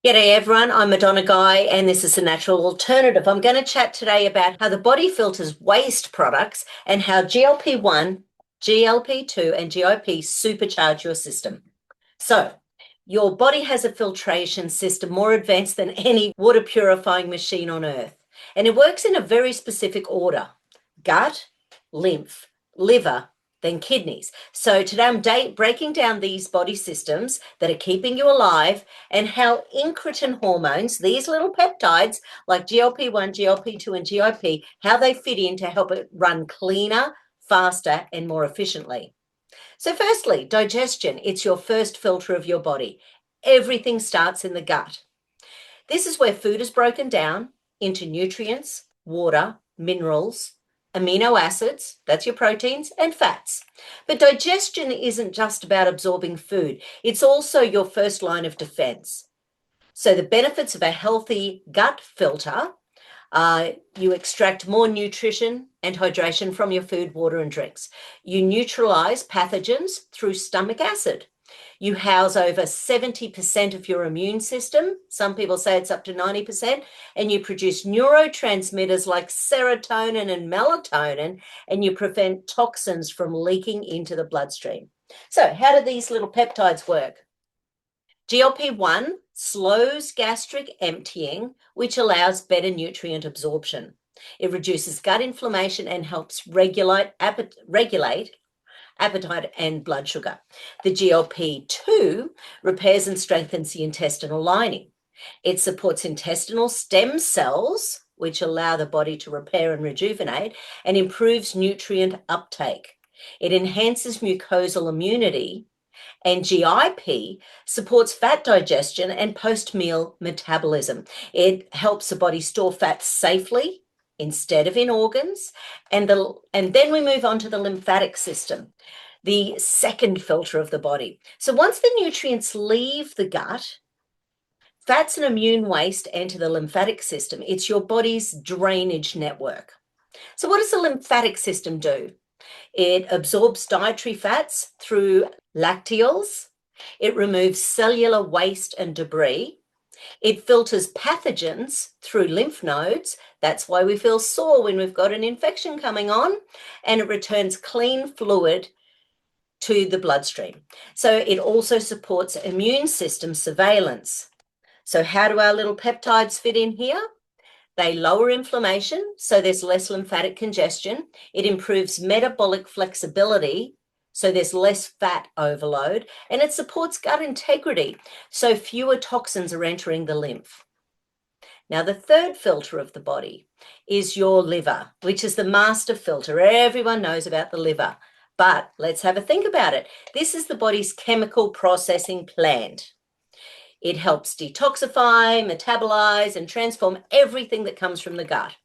G'day everyone, I'm Madonna Guy and this is a natural alternative. I'm going to chat today about how the body filters waste products and how GLP-1, GLP-2 and GIP supercharge your system. So, your body has a filtration system more advanced than any water purifying machine on earth. And it works in a very specific order: gut, lymph, liver, then kidneys. So today I'm breaking down these body systems that are keeping you alive and how incretin hormones, these little peptides like GLP-1, GLP-2 and GIP, how they fit in to help it run cleaner, faster and more efficiently. So firstly, digestion. It's your first filter of your body. Everything starts in the gut. This is where food is broken down into nutrients, water, minerals, amino acids, that's your proteins, and fats. But digestion isn't just about absorbing food. It's also your first line of defense. So the benefits of a healthy gut filter are you extract more nutrition and hydration from your food, water, and drinks. You neutralize pathogens through stomach acid. You house over 70% of your immune system. Some people say it's up to 90%. And you produce neurotransmitters like serotonin and melatonin, and you prevent toxins from leaking into the bloodstream. So how do these little peptides work? GLP-1 slows gastric emptying, which allows better nutrient absorption. It reduces gut inflammation and helps regulate appetite and blood sugar. The GLP-2 repairs and strengthens the intestinal lining. It supports intestinal stem cells, which allow the body to repair and rejuvenate, and improves nutrient uptake. It enhances mucosal immunity, and GIP supports fat digestion and post-meal metabolism. It helps the body store fat safely instead of in organs. And then we move on to the lymphatic system, the second filter of the body. So once the nutrients leave the gut, fats and immune waste enter the lymphatic system. It's your body's drainage network. So what does the lymphatic system do? It absorbs dietary fats through lacteals. It removes cellular waste and debris. It filters pathogens through lymph nodes. That's why we feel sore when we've got an infection coming on. And it returns clean fluid to the bloodstream. So it also supports immune system surveillance. So how do our little peptides fit in here? They lower inflammation, so there's less lymphatic congestion. It improves metabolic flexibility, so there's less fat overload. And it supports gut integrity, so fewer toxins are entering the lymph. Now, the third filter of the body is your liver, which is the master filter. Everyone knows about the liver, but let's have a think about it. This is the body's chemical processing plant. It helps detoxify, metabolize, and transform everything that comes from the gut.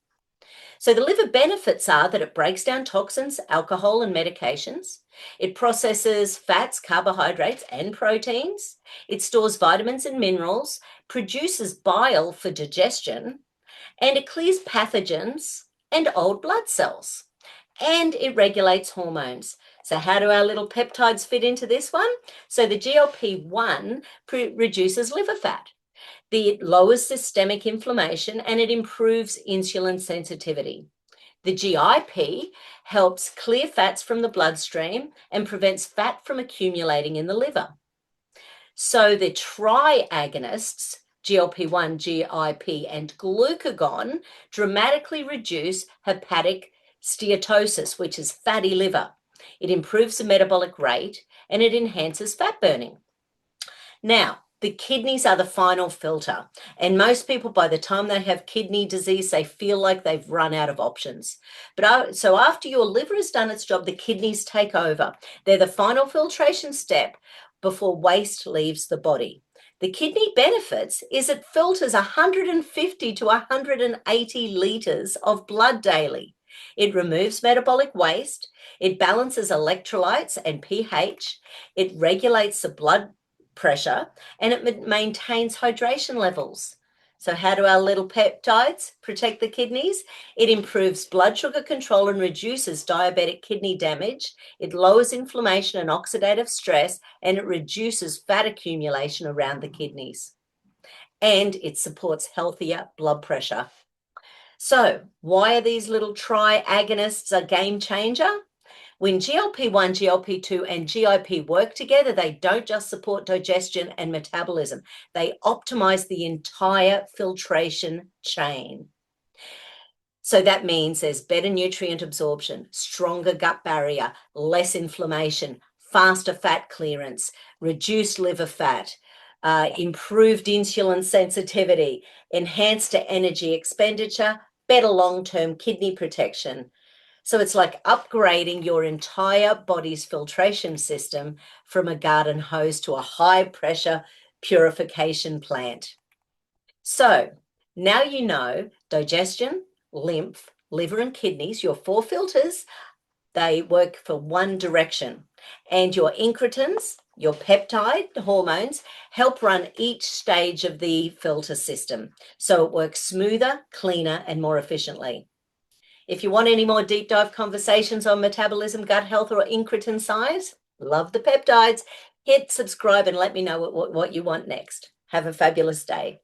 So the liver benefits are that it breaks down toxins, alcohol, and medications. It processes fats, carbohydrates, and proteins. It stores vitamins and minerals, produces bile for digestion, and it clears pathogens and old blood cells. And it regulates hormones. So how do our little peptides fit into this one? So the GLP-1 reduces liver fat. It lowers systemic inflammation and it improves insulin sensitivity. The GIP helps clear fats from the bloodstream and prevents fat from accumulating in the liver. So the triagonists, GLP-1, GIP, and glucagon, dramatically reduce hepatic steatosis, which is fatty liver. It improves the metabolic rate and it enhances fat burning. Now, the kidneys are the final filter, and most people, by the time they have kidney disease, they feel like they've run out of options. So after your liver has done its job, the kidneys take over. They're the final filtration step before waste leaves the body. The kidney benefits is it filters 150 to 180 liters of blood daily. It removes metabolic waste. It balances electrolytes and pH. It regulates the blood pressure and it maintains hydration levels. So how do our little peptides protect the kidneys? It improves blood sugar control and reduces diabetic kidney damage. It lowers inflammation and oxidative stress, and it reduces fat accumulation around the kidneys. and it supports healthier blood pressure. So why are these little tri-agonists a game changer? When GLP-1, GLP-2, and GIP work together, they don't just support digestion and metabolism. They optimize the entire filtration chain. So that means there's better nutrient absorption, stronger gut barrier, less inflammation, faster fat clearance, reduced liver fat, improved insulin sensitivity, enhanced energy expenditure, better long-term kidney protection. So it's like upgrading your entire body's filtration system from a garden hose to a high-pressure purification plant. So now you know digestion, lymph, liver, and kidneys, your 4 filters, they work for one direction. And your incretins, your peptide hormones, help run each stage of the filter system. So it works smoother, cleaner, and more efficiently. If you want any more deep dive conversations on metabolism, gut health, or incretin science, love the peptides, hit subscribe and let me know what you want next. Have a fabulous day.